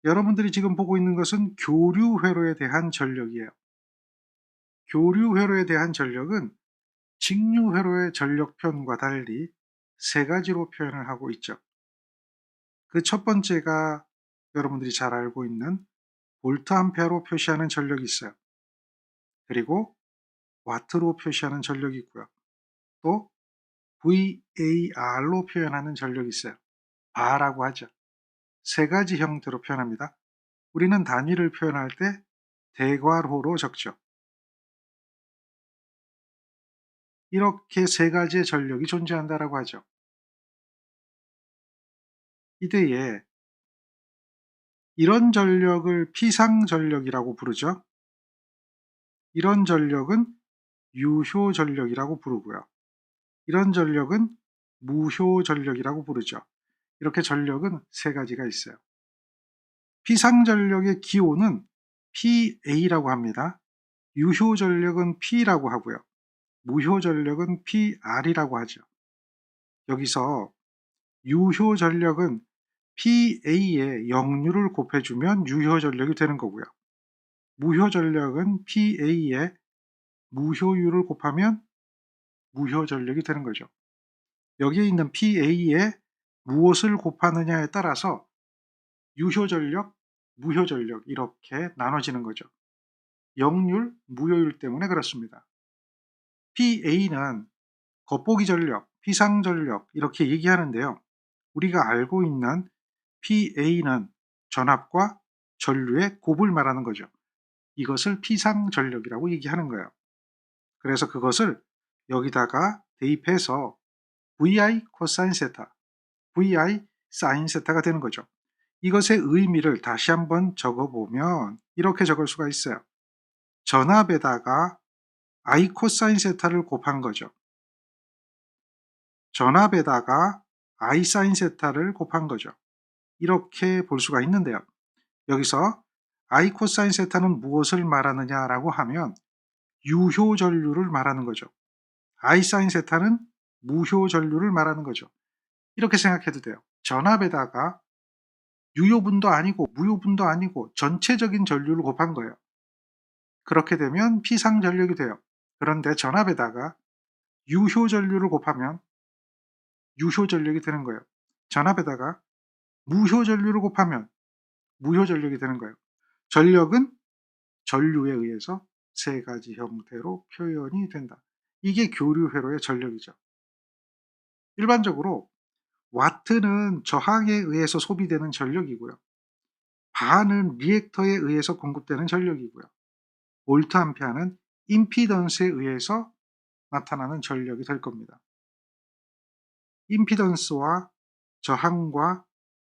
여러분들이 지금 보고 있는 것은 교류 회로에 대한 전력이에요. 교류 회로에 대한 전력은 직류 회로의 전력 표현과 달리 세 가지로 표현을 하고 있죠. 그 첫 번째가 여러분들이 잘 알고 있는 볼트 암페어로 표시하는 전력이 있어요. 그리고 와트로 표시하는 전력이 있고요. 또 VAR로 표현하는 전력이 있어요. 바라고 하죠. 세 가지 형태로 표현합니다. 우리는 단위를 표현할 때 대괄호로 적죠. 이렇게 세 가지의 전력이 존재한다라고 하죠. 이때에 이런 전력을 피상전력이라고 부르죠. 이런 전력은 유효전력이라고 부르고요. 이런 전력은 무효전력이라고 부르죠. 이렇게 전력은 세 가지가 있어요. 피상전력의 기호는 PA라고 합니다. 유효전력은 P라고 하고요. 무효전력은 PR이라고 하죠. 여기서 유효전력은 PA에 역류를 곱해주면 유효전력이 되는 거고요. 무효전력은 PA에 무효율을 곱하면 무효전력이 되는 거죠. 여기에 있는 PA에 무엇을 곱하느냐에 따라서 유효전력, 무효전력 이렇게 나눠지는 거죠. 역률, 무효율 때문에 그렇습니다. PA는 겉보기 전력, 피상전력 이렇게 얘기하는데요. 우리가 알고 있는 PA는 전압과 전류의 곱을 말하는 거죠. 이것을 피상전력이라고 얘기하는 거예요. 그래서 그것을 여기다가 대입해서 VI 코사인 세타, VI 사인 세타가 되는 거죠. 이것의 의미를 다시 한번 적어보면 이렇게 적을 수가 있어요. 전압에다가 I 코사인 세타를 곱한 거죠. 전압에다가 I 사인 세타를 곱한 거죠. 이렇게 볼 수가 있는데요. 여기서 I 코사인 세타는 무엇을 말하느냐라고 하면 유효전류를 말하는 거죠. I 사인 세타는 무효전류를 말하는 거죠. 이렇게 생각해도 돼요. 전압에다가 유효분도 아니고 무효분도 아니고 전체적인 전류를 곱한 거예요. 그렇게 되면 피상전력이 돼요. 그런데 전압에다가 유효전류를 곱하면 유효전력이 되는 거예요. 전압에다가 무효전류를 곱하면 무효전력이 되는 거예요. 전력은 전류에 의해서 세 가지 형태로 표현이 된다. 이게 교류회로의 전력이죠. 일반적으로 와트는 저항에 의해서 소비되는 전력이고요. 바는 리액터에 의해서 공급되는 전력이고요. 볼트 암페어는 임피던스에 의해서 나타나는 전력이 될 겁니다. 임피던스와 저항과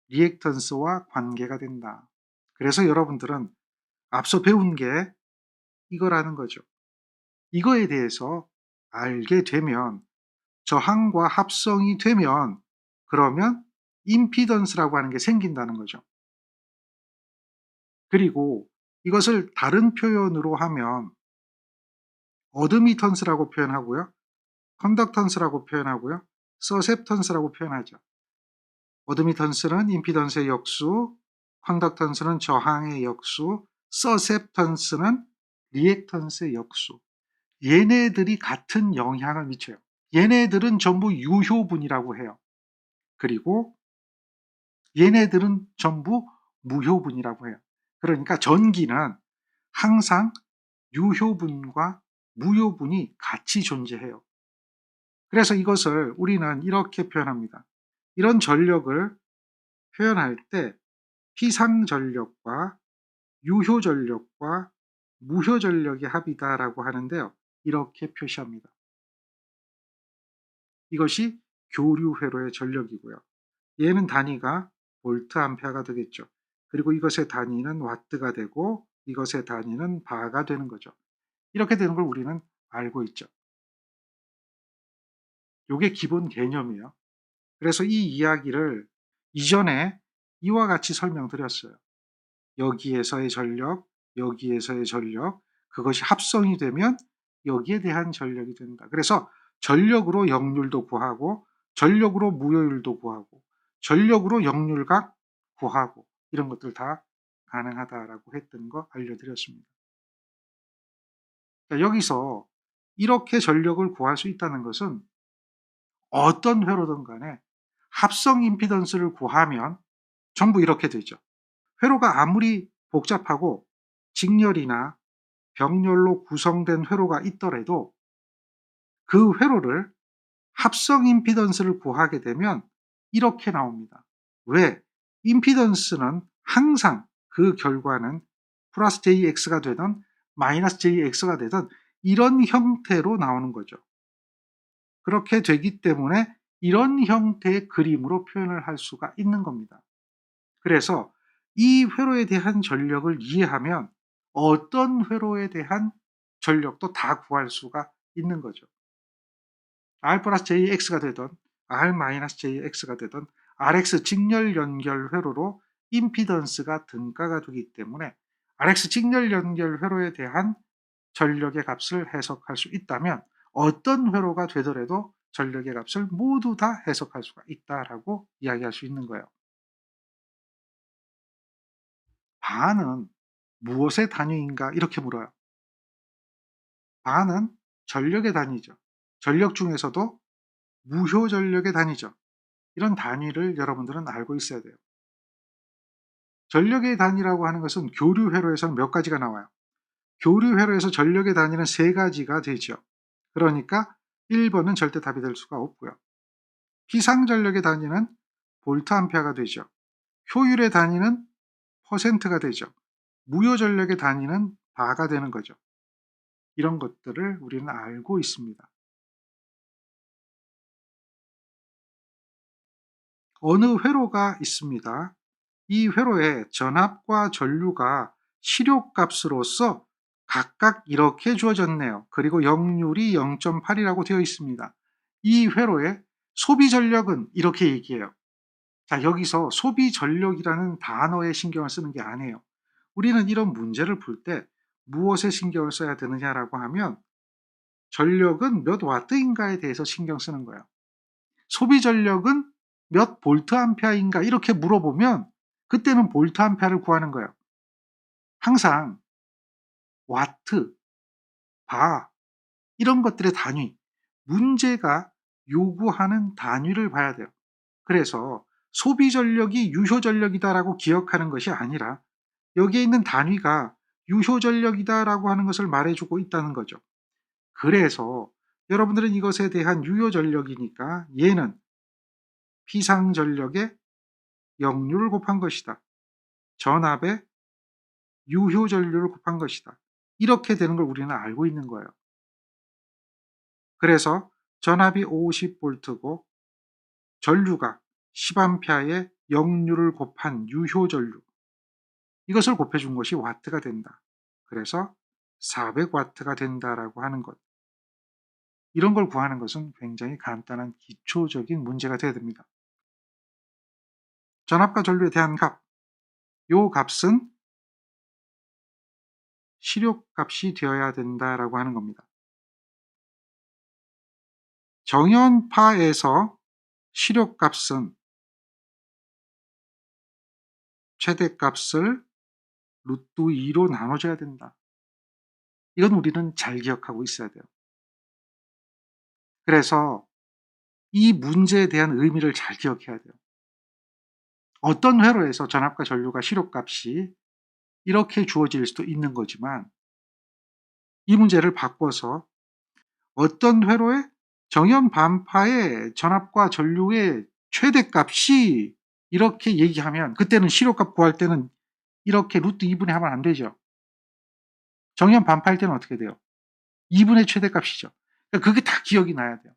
리액턴스와 관계가 된다. 그래서 여러분들은 앞서 배운 게 이거라는 거죠. 이거에 대해서 알게 되면 저항과 합성이 되면 그러면 임피던스라고 하는 게 생긴다는 거죠. 그리고 이것을 다른 표현으로 하면 어드미턴스라고 표현하고요. 컨덕턴스라고 표현하고요. 서셉턴스라고 표현하죠. 어드미턴스는 임피던스의 역수, 컨덕턴스는 저항의 역수, 서셉턴스는 리액턴스의 역수. 얘네들이 같은 영향을 미쳐요. 얘네들은 전부 유효분이라고 해요. 그리고 얘네들은 전부 무효분이라고 해요. 그러니까 전기는 항상 유효분과 무효분이 같이 존재해요. 그래서 이것을 우리는 이렇게 표현합니다. 이런 전력을 표현할 때 피상전력과 유효전력과 무효전력의 합이다라고 하는데요. 이렇게 표시합니다. 이것이 교류회로의 전력이고요. 얘는 단위가 볼트 암페어가 되겠죠. 그리고 이것의 단위는 와트가 되고 이것의 단위는 바가 되는 거죠. 이렇게 되는 걸 우리는 알고 있죠. 이게 기본 개념이에요. 그래서 이 이야기를 이전에 이와 같이 설명드렸어요. 여기에서의 전력, 여기에서의 전력, 그것이 합성이 되면 여기에 대한 전력이 된다. 그래서 전력으로 역률도 구하고 전력으로 무효율도 구하고 전력으로 역률각 구하고 이런 것들 다 가능하다라고 했던 거 알려드렸습니다. 자, 여기서 이렇게 전력을 구할 수 있다는 것은 어떤 회로든 간에 합성 임피던스를 구하면 전부 이렇게 되죠. 회로가 아무리 복잡하고 직렬이나 병렬로 구성된 회로가 있더라도 그 회로를 합성 임피던스를 구하게 되면 이렇게 나옵니다. 왜? 임피던스는 항상 그 결과는 플러스 JX가 되든 마이너스 JX가 되든 이런 형태로 나오는 거죠. 그렇게 되기 때문에 이런 형태의 그림으로 표현을 할 수가 있는 겁니다. 그래서 이 회로에 대한 전력을 이해하면 어떤 회로에 대한 전력도 다 구할 수가 있는 거죠. R 플러스 JX가 되든 R 마이너스 JX가 되든 RX 직렬 연결 회로로 임피던스가 등가가 되기 때문에 RX 직렬 연결 회로에 대한 전력의 값을 해석할 수 있다면 어떤 회로가 되더라도 전력의 값을 모두 다 해석할 수가 있다라고 이야기할 수 있는 거예요. 바는 무엇의 단위인가 이렇게 물어요. 바는 전력의 단위죠. 전력 중에서도 무효 전력의 단위죠. 이런 단위를 여러분들은 알고 있어야 돼요. 전력의 단위라고 하는 것은 교류 회로에서는 몇 가지가 나와요. 교류 회로에서 전력의 단위는 3가지가 되죠. 그러니까 1번은 절대 답이 될 수가 없고요. 피상전력의 단위는 볼트 암페어가 되죠. 효율의 단위는 퍼센트가 되죠. 무효 전력의 단위는 바가 되는 거죠. 이런 것들을 우리는 알고 있습니다. 어느 회로가 있습니다. 이 회로에 전압과 전류가 실효값으로서 각각 이렇게 주어졌네요. 그리고 역률이 0.8이라고 되어 있습니다. 이 회로의 소비 전력은 이렇게 얘기해요. 자, 여기서 소비 전력이라는 단어에 신경을 쓰는 게 아니에요. 우리는 이런 문제를 풀 때 무엇에 신경을 써야 되느냐라고 하면 전력은 몇 와트인가에 대해서 신경 쓰는 거예요. 소비 전력은 몇 볼트 암페어인가 이렇게 물어보면 그때는 볼트 암페어를 구하는 거예요. 항상 와트, 바 이런 것들의 단위, 문제가 요구하는 단위를 봐야 돼요. 그래서 소비 전력이 유효 전력이다라고 기억하는 것이 아니라 여기에 있는 단위가 유효 전력이다라고 하는 것을 말해주고 있다는 거죠. 그래서 여러분들은 이것에 대한 유효 전력이니까 얘는 피상 전력의 역률을 곱한 것이다. 전압의 유효 전류를 곱한 것이다. 이렇게 되는 걸 우리는 알고 있는 거예요. 그래서 전압이 50V고 전류가 10A의 역률을 곱한 유효 전류, 이것을 곱해준 것이 와트가 된다. 그래서 400W가 된다라고 하는 것. 이런 걸 구하는 것은 굉장히 간단한 기초적인 문제가 되어야 됩니다. 전압과 전류에 대한 값, 이 값은 실효값이 되어야 된다라고 하는 겁니다. 정연파에서 실효값은 최대값을 루트 2로 나눠줘야 된다. 이건 우리는 잘 기억하고 있어야 돼요. 그래서 이 문제에 대한 의미를 잘 기억해야 돼요. 어떤 회로에서 전압과 전류가 실효값이 이렇게 주어질 수도 있는 거지만 이 문제를 바꿔서 어떤 회로에 정연 반파의 전압과 전류의 최대값이 이렇게 얘기하면 그때는 실효값 구할 때는 이렇게 루트 2분의 하면 안 되죠. 정연 반파일 때는 어떻게 돼요? 2분의 최대값이죠. 그러니까 그게 다 기억이 나야 돼요.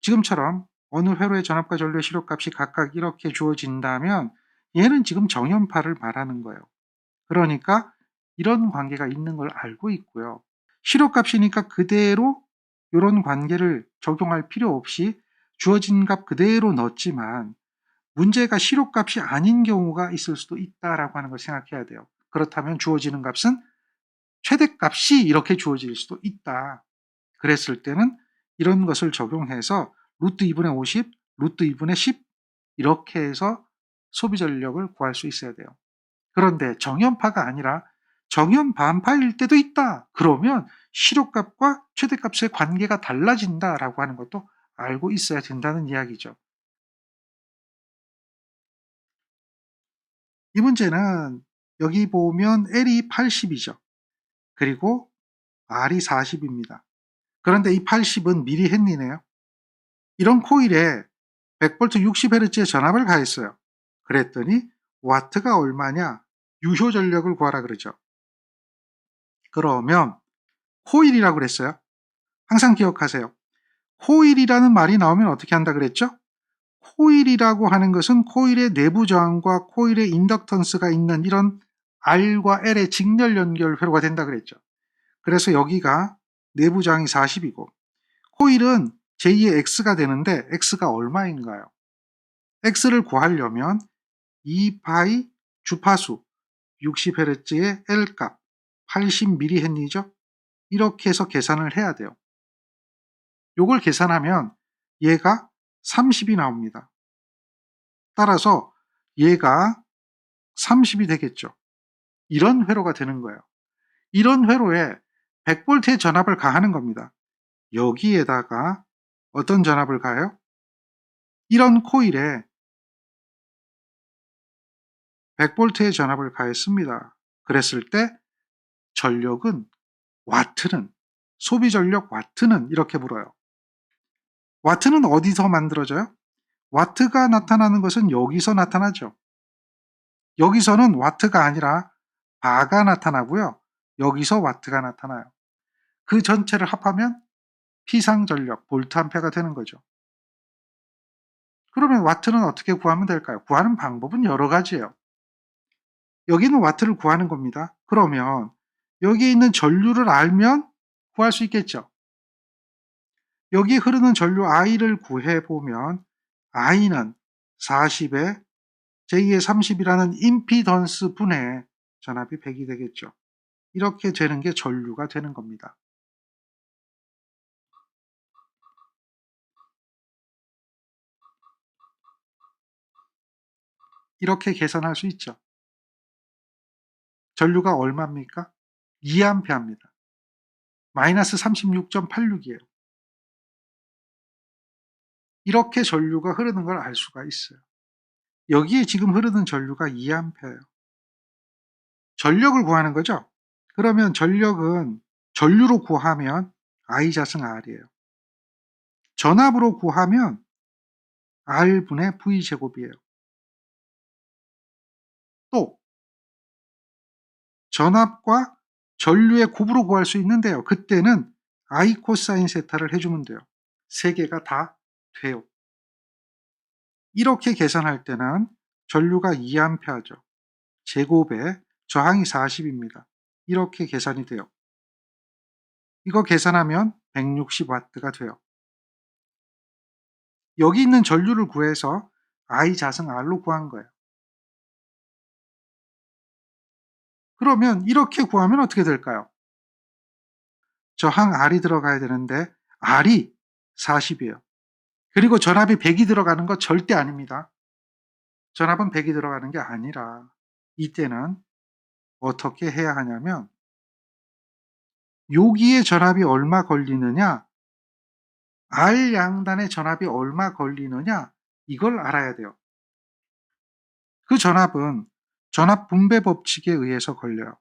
지금처럼 어느 회로의 전압과 전류의 실효값이 각각 이렇게 주어진다면 얘는 지금 정연파를 말하는 거예요. 그러니까 이런 관계가 있는 걸 알고 있고요. 실효값이니까 그대로 이런 관계를 적용할 필요 없이 주어진 값 그대로 넣었지만 문제가 실효값이 아닌 경우가 있을 수도 있다라고 하는 걸 생각해야 돼요. 그렇다면 주어지는 값은 최대값이 이렇게 주어질 수도 있다. 그랬을 때는 이런 것을 적용해서 루트 2분의 50, 루트 2분의 10 이렇게 해서 소비 전력을 구할 수 있어야 돼요. 그런데 정연파가 아니라 정연반파일 때도 있다. 그러면 실효값과 최대값의 관계가 달라진다라고 하는 것도 알고 있어야 된다는 이야기죠. 이 문제는 여기 보면 L이 80이죠. 그리고 R이 40입니다. 그런데 이 80은 미리헨리네요. 이런 코일에 100V 60Hz의 전압을 가했어요. 그랬더니 와트가 얼마냐? 유효 전력을 구하라 그러죠. 그러면 코일이라고 그랬어요. 항상 기억하세요. 코일이라는 말이 나오면 어떻게 한다 그랬죠? 코일이라고 하는 것은 코일의 내부 저항과 코일의 인덕턴스가 있는 이런 R과 L의 직렬 연결 회로가 된다 그랬죠. 그래서 여기가 내부 저항이 40이고 코일은 제2의 X가 되는데 X가 얼마인가요? X를 구하려면 2파이 주파수 60Hz의 L값 80mH죠. 이렇게 해서 계산을 해야 돼요. 요걸 계산하면 얘가 30이 나옵니다. 따라서 얘가 30이 되겠죠. 이런 회로가 되는 거예요. 이런 회로에 100V의 전압을 가하는 겁니다. 여기에다가 어떤 전압을 가요? 이런 코일에 100V의 전압을 가했습니다. 그랬을 때 전력은 와트는 소비 전력 와트는 이렇게 불어요. 와트는 어디서 만들어져요? 와트가 나타나는 것은 여기서 나타나죠. 여기서는 와트가 아니라 바가 나타나고요. 여기서 와트가 나타나요. 그 전체를 합하면 피상전력, 볼트암페어가 되는 거죠. 그러면 와트는 어떻게 구하면 될까요? 구하는 방법은 여러 가지예요. 여기는 와트를 구하는 겁니다. 그러면 여기에 있는 전류를 알면 구할 수 있겠죠. 여기 흐르는 전류 I를 구해보면 I는 40에 제2의 30이라는 임피던스 분의 전압이 100이 되겠죠. 이렇게 되는 게 전류가 되는 겁니다. 이렇게 계산할 수 있죠. 전류가 얼마입니까? 2A입니다. 마이너스 36.86이에요. 이렇게 전류가 흐르는 걸 알 수가 있어요. 여기에 지금 흐르는 전류가 2A예요. 전력을 구하는 거죠. 그러면 전력은 전류로 구하면 I 자승 R이에요. 전압으로 구하면 R분의 V제곱이에요. 또 전압과 전류의 곱으로 구할 수 있는데요. 그때는 I 코사인 세타를 해주면 돼요. 세 개가 다 돼요. 이렇게 계산할 때는 전류가 2A죠. 제곱에 저항이 40입니다. 이렇게 계산이 돼요. 이거 계산하면 160W가 돼요. 여기 있는 전류를 구해서 I 자승 R로 구한 거예요. 그러면 이렇게 구하면 어떻게 될까요? 저항 R이 들어가야 되는데 R이 40이에요. 그리고 전압이 100이 들어가는 거 절대 아닙니다. 전압은 100이 들어가는 게 아니라 이때는 어떻게 해야 하냐면 여기에 전압이 얼마 걸리느냐, R 양단의 전압이 얼마 걸리느냐 이걸 알아야 돼요. 그 전압은 전압 분배 법칙에 의해서 걸려요.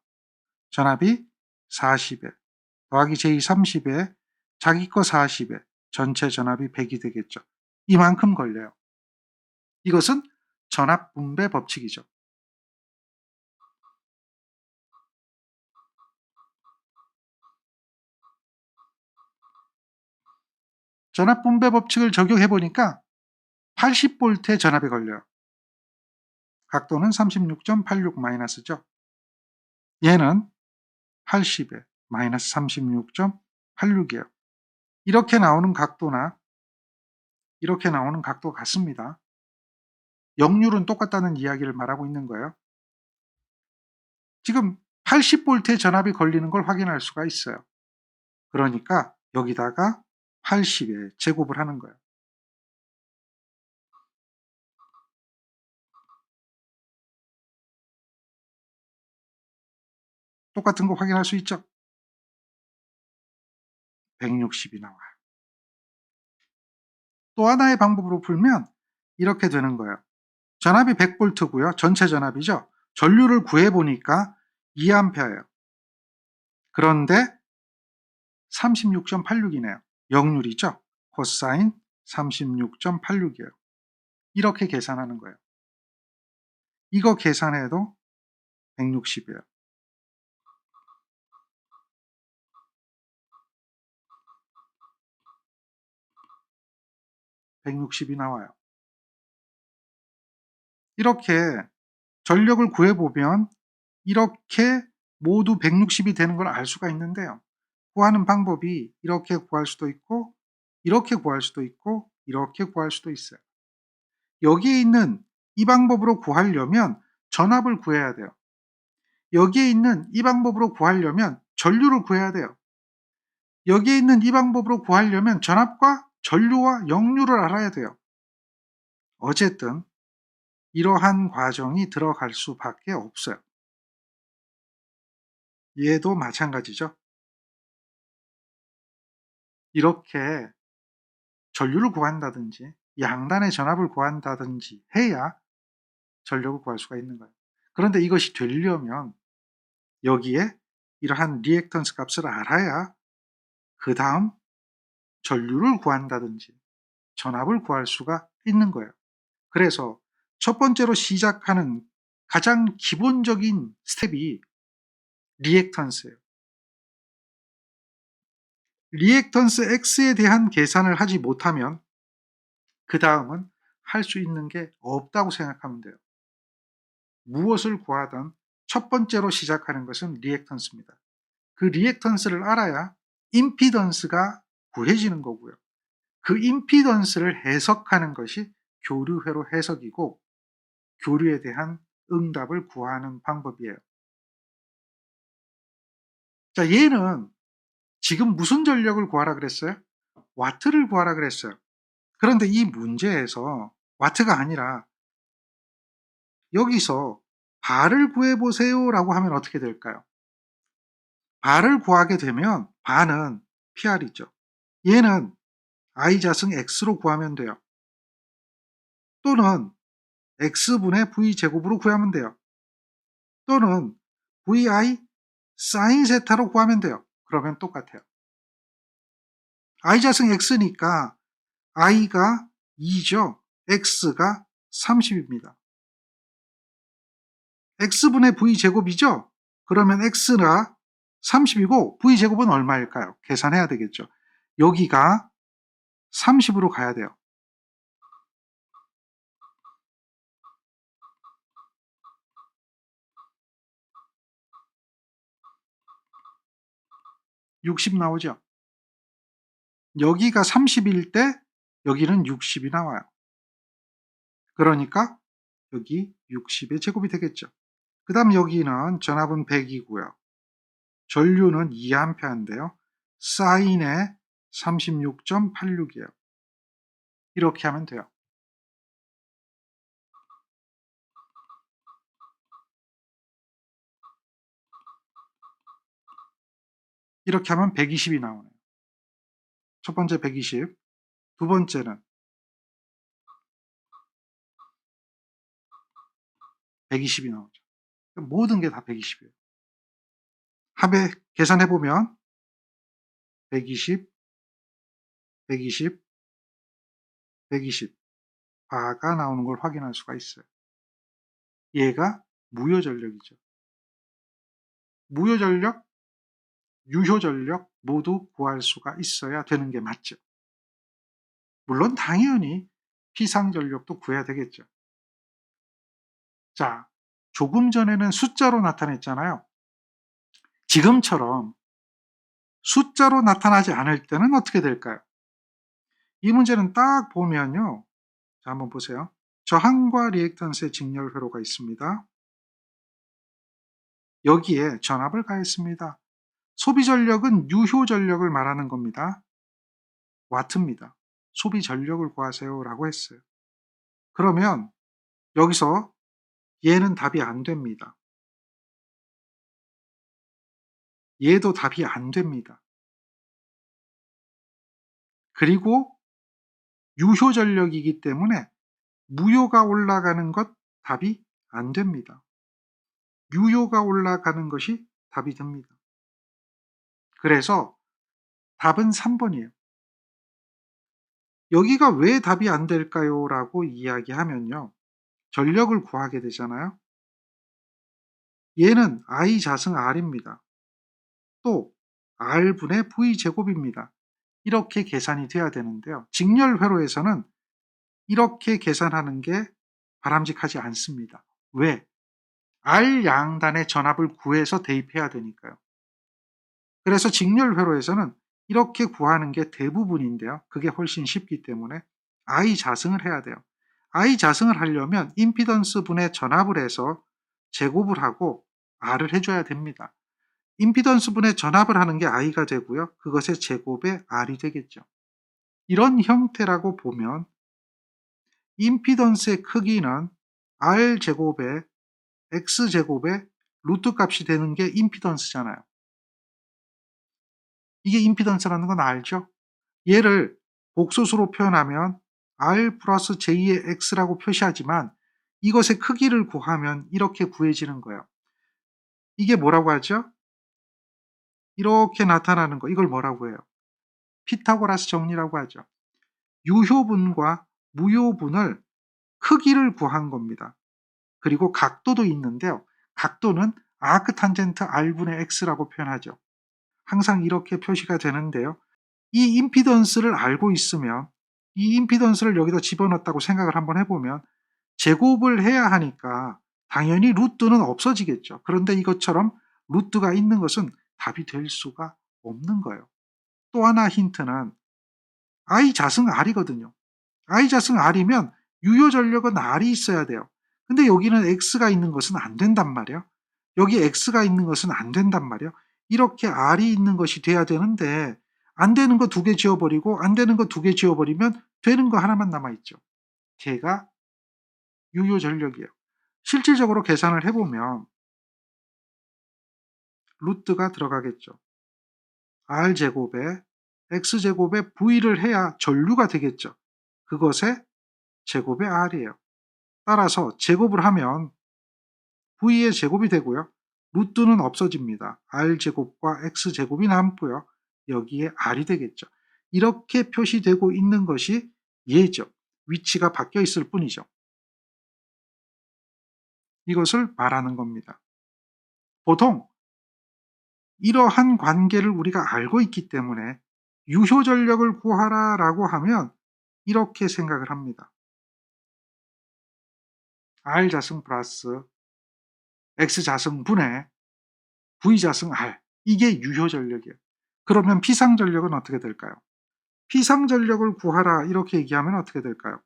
전압이 40에 더하기 j 30에 자기 거 40에 전체 전압이 100이 되겠죠. 이만큼 걸려요. 이것은 전압 분배 법칙이죠. 전압 분배 법칙을 적용해 보니까 80V의 전압이 걸려요. 각도는 36.86 마이너스죠. 얘는 80에 마이너스 36.86이에요. 이렇게 나오는 각도나 이렇게 나오는 각도 같습니다. 역률은 똑같다는 이야기를 말하고 있는 거예요. 지금 80V의 전압이 걸리는 걸 확인할 수가 있어요. 그러니까 여기다가 80에 제곱을 하는 거예요. 똑같은 거 확인할 수 있죠? 160이 나와요. 또 하나의 방법으로 풀면 이렇게 되는 거예요. 전압이 100V고요. 전체 전압이죠. 전류를 구해보니까 2A예요. 그런데 36.86이네요. 역률이죠. 코사인 36.86이에요. 이렇게 계산하는 거예요. 이거 계산해도 160이에요. 160이 나와요. 이렇게 전력을 구해보면 이렇게 모두 160이 되는 걸 알 수가 있는데요. 구하는 방법이 이렇게 구할 수도 있고 이렇게 구할 수도 있고 이렇게 구할 수도 있어요. 여기에 있는 이 방법으로 구하려면 전압을 구해야 돼요. 여기에 있는 이 방법으로 구하려면 전류를 구해야 돼요. 여기에 있는 이 방법으로 구하려면 전압과 전류와 역류를 알아야 돼요. 어쨌든 이러한 과정이 들어갈 수밖에 없어요. 얘도 마찬가지죠. 이렇게 전류를 구한다든지 양단의 전압을 구한다든지 해야 전력을 구할 수가 있는 거예요. 그런데 이것이 되려면 여기에 이러한 리액턴스 값을 알아야 그 다음 전류를 구한다든지 전압을 구할 수가 있는 거예요. 그래서 첫 번째로 시작하는 가장 기본적인 스텝이 리액턴스예요. 리액턴스 X에 대한 계산을 하지 못하면 그 다음은 할 수 있는 게 없다고 생각하면 돼요. 무엇을 구하든 첫 번째로 시작하는 것은 리액턴스입니다. 그 리액턴스를 알아야 임피던스가 구해지는 거고요. 그 임피던스를 해석하는 것이 교류회로 해석이고 교류에 대한 응답을 구하는 방법이에요. 자, 얘는 지금 무슨 전력을 구하라 그랬어요? 와트를 구하라 그랬어요. 그런데 이 문제에서 와트가 아니라 여기서 바를 구해보세요 라고 하면 어떻게 될까요? 바를 구하게 되면 바는 PR이죠. 얘는 I자승 X로 구하면 돼요. 또는 X분의 V제곱으로 구하면 돼요. 또는 VI 사인 세타로 구하면 돼요. 그러면 똑같아요. I자승 X니까 I가 2죠. X가 30입니다. X분의 V제곱이죠? 그러면 X가 30이고 V제곱은 얼마일까요? 계산해야 되겠죠. 여기가 30으로 가야 돼요. 60 나오죠. 여기가 30일 때 여기는 60이 나와요. 그러니까 여기 60의 제곱이 되겠죠. 그 다음 여기는 전압은 100이고요. 전류는 2A인데요. 사인의 36.86이에요. 이렇게 하면 돼요. 이렇게 하면 120이 나오네요. 첫 번째 120, 두 번째는 120이 나오죠. 모든 게 다 120이에요. 합에 계산해보면 120, 120, 120 바가 나오는 걸 확인할 수가 있어요. 얘가 무효전력이죠. 무효전력, 유효전력 모두 구할 수가 있어야 되는 게 맞죠. 물론 당연히 피상전력도 구해야 되겠죠. 자, 조금 전에는 숫자로 나타냈잖아요. 지금처럼 숫자로 나타나지 않을 때는 어떻게 될까요? 이 문제는 딱 보면요. 자, 한번 보세요. 저항과 리액턴스의 직렬 회로가 있습니다. 여기에 전압을 가했습니다. 소비 전력은 유효 전력을 말하는 겁니다. 와트입니다. 소비 전력을 구하세요 라고 했어요. 그러면 여기서 얘는 답이 안 됩니다. 얘도 답이 안 됩니다. 그리고 유효 전력이기 때문에 무효가 올라가는 것 답이 안 됩니다. 유효가 올라가는 것이 답이 됩니다. 그래서 답은 3번이에요. 여기가 왜 답이 안 될까요? 라고 이야기하면요. 전력을 구하게 되잖아요. 얘는 I 자승 R입니다. 또 R분의 V제곱입니다. 이렇게 계산이 돼야 되는데요. 직렬회로에서는 이렇게 계산하는 게 바람직하지 않습니다. 왜? R 양단의 전압을 구해서 대입해야 되니까요. 그래서 직렬회로에서는 이렇게 구하는 게 대부분인데요. 그게 훨씬 쉽기 때문에 I 자승을 해야 돼요. I 자승을 하려면 임피던스 분의 전압을 해서 제곱을 하고 R을 해줘야 됩니다. 임피던스 분의 전압을 하는 게 I가 되고요. 그것의 제곱에 R이 되겠죠. 이런 형태라고 보면 임피던스의 크기는 R제곱에 X제곱에 루트 값이 되는 게 임피던스잖아요. 이게 임피던스라는 건 알죠? 얘를 복소수로 표현하면 R 플러스 J의 X라고 표시하지만 이것의 크기를 구하면 이렇게 구해지는 거예요. 이게 뭐라고 하죠? 이렇게 나타나는 거, 이걸 뭐라고 해요? 피타고라스 정리라고 하죠. 유효분과 무효분을 크기를 구한 겁니다. 그리고 각도도 있는데요. 각도는 아크 탄젠트 R분의 X라고 표현하죠. 항상 이렇게 표시가 되는데요. 이 임피던스를 알고 있으면 이 임피던스를 여기다 집어넣었다고 생각을 한번 해보면 제곱을 해야 하니까 당연히 루트는 없어지겠죠. 그런데 이것처럼 루트가 있는 것은 답이 될 수가 없는 거예요. 또 하나 힌트는 I 자승 R이거든요. I 자승 R이면 유효 전력은 R이 있어야 돼요. 근데 여기는 X가 있는 것은 안 된단 말이에요. 여기 X가 있는 것은 안 된단 말이에요. 이렇게 R이 있는 것이 돼야 되는데 안 되는 거 2개 지워버리고 안 되는 거 2개 지워버리면 되는 거 하나만 남아있죠. 걔가 유효 전력이에요. 실질적으로 계산을 해보면 루트가 들어가겠죠. R제곱에 X제곱에 V를 해야 전류가 되겠죠. 그것의 제곱의 R이에요. 따라서 제곱을 하면 V의 제곱이 되고요. 루트는 없어집니다. R제곱과 X제곱이 남고요. 여기에 R이 되겠죠. 이렇게 표시되고 있는 것이 얘죠. 위치가 바뀌어 있을 뿐이죠. 이것을 말하는 겁니다. 보통 이러한 관계를 우리가 알고 있기 때문에 유효 전력을 구하라 라고 하면 이렇게 생각을 합니다. R 자승 플러스 X 자승 분의 V 자승 R, 이게 유효 전력이에요. 그러면 피상 전력은 어떻게 될까요? 피상 전력을 구하라 이렇게 얘기하면 어떻게 될까요?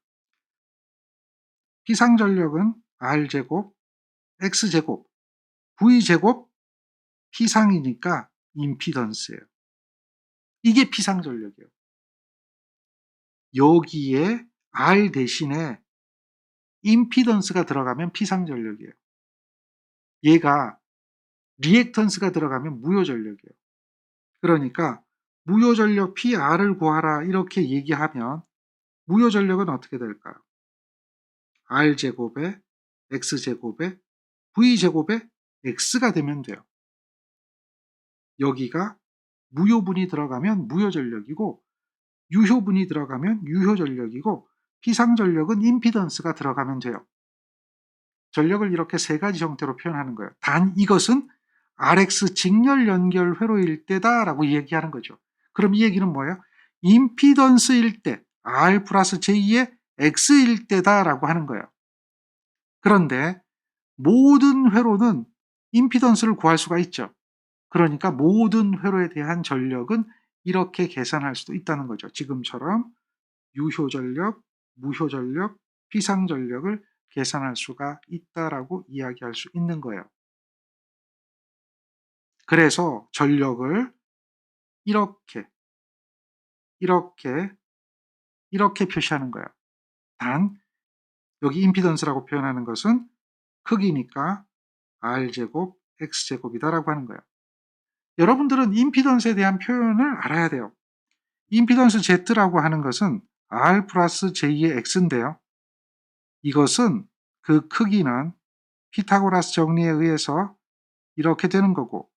피상 전력은 R제곱, X제곱, V제곱, 피상이니까 임피던스예요. 이게 피상 전력이에요. 여기에 R 대신에 임피던스가 들어가면 피상 전력이에요. 얘가 리액턴스가 들어가면 무효 전력이에요. 그러니까 무효 전력 PR을 구하라 이렇게 얘기하면 무효 전력은 어떻게 될까요? R제곱에 X제곱에 V제곱에 X가 되면 돼요. 여기가 무효분이 들어가면 무효 전력이고 유효분이 들어가면 유효 전력이고 피상 전력은 임피던스가 들어가면 돼요. 전력을 이렇게 3가지 형태로 표현하는 거예요. 단 이것은 RX 직렬 연결 회로일 때다라고 얘기하는 거죠. 그럼 이 얘기는 뭐예요? 임피던스일 때 R 플러스 J의 X일 때다라고 하는 거예요. 그런데 모든 회로는 임피던스를 구할 수가 있죠. 그러니까 모든 회로에 대한 전력은 이렇게 계산할 수도 있다는 거죠. 지금처럼 유효전력, 무효전력, 피상전력을 계산할 수가 있다라고 이야기할 수 있는 거예요. 그래서 전력을 이렇게 표시하는 거예요. 단 여기 임피던스라고 표현하는 것은 크기니까 R제곱, X제곱이다라고 하는 거예요. 여러분들은 임피던스에 대한 표현을 알아야 돼요. 임피던스 Z라고 하는 것은 R 플러스 J의 X인데요. 이것은 그 크기는 피타고라스 정리에 의해서 이렇게 되는 거고,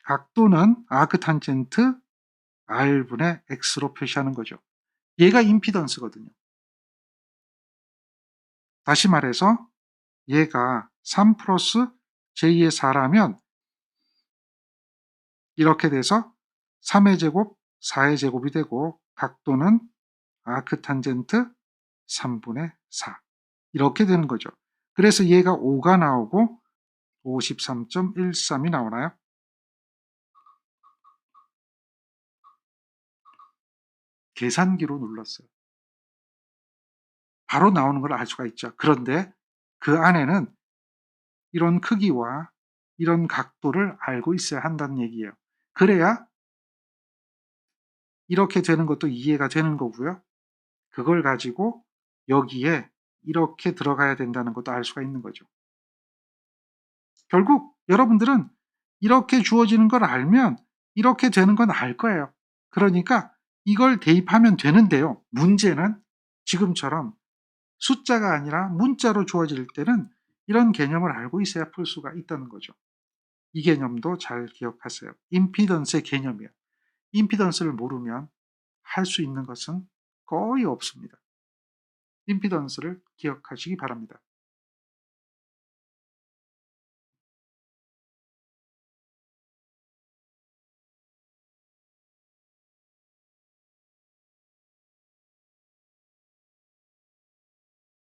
각도는 아크탄젠트 R분의 X로 표시하는 거죠. 얘가 임피던스거든요. 다시 말해서 얘가 3 플러스 J의 4라면 이렇게 돼서 3의 제곱, 4의 제곱이 되고 각도는 아크탄젠트 3분의 4 이렇게 되는 거죠. 그래서 얘가 5가 나오고 53.13이 나오나요? 계산기로 눌렀어요. 바로 나오는 걸 알 수가 있죠. 그런데 그 안에는 이런 크기와 이런 각도를 알고 있어야 한다는 얘기예요. 그래야 이렇게 되는 것도 이해가 되는 거고요. 그걸 가지고 여기에 이렇게 들어가야 된다는 것도 알 수가 있는 거죠. 결국 여러분들은 이렇게 주어지는 걸 알면 이렇게 되는 건 알 거예요. 그러니까 이걸 대입하면 되는데요. 문제는 지금처럼 숫자가 아니라 문자로 주어질 때는 이런 개념을 알고 있어야 풀 수가 있다는 거죠. 이 개념도 잘 기억하세요. 임피던스의 개념이에요. 임피던스를 모르면 할 수 있는 것은 거의 없습니다. 임피던스를 기억하시기 바랍니다.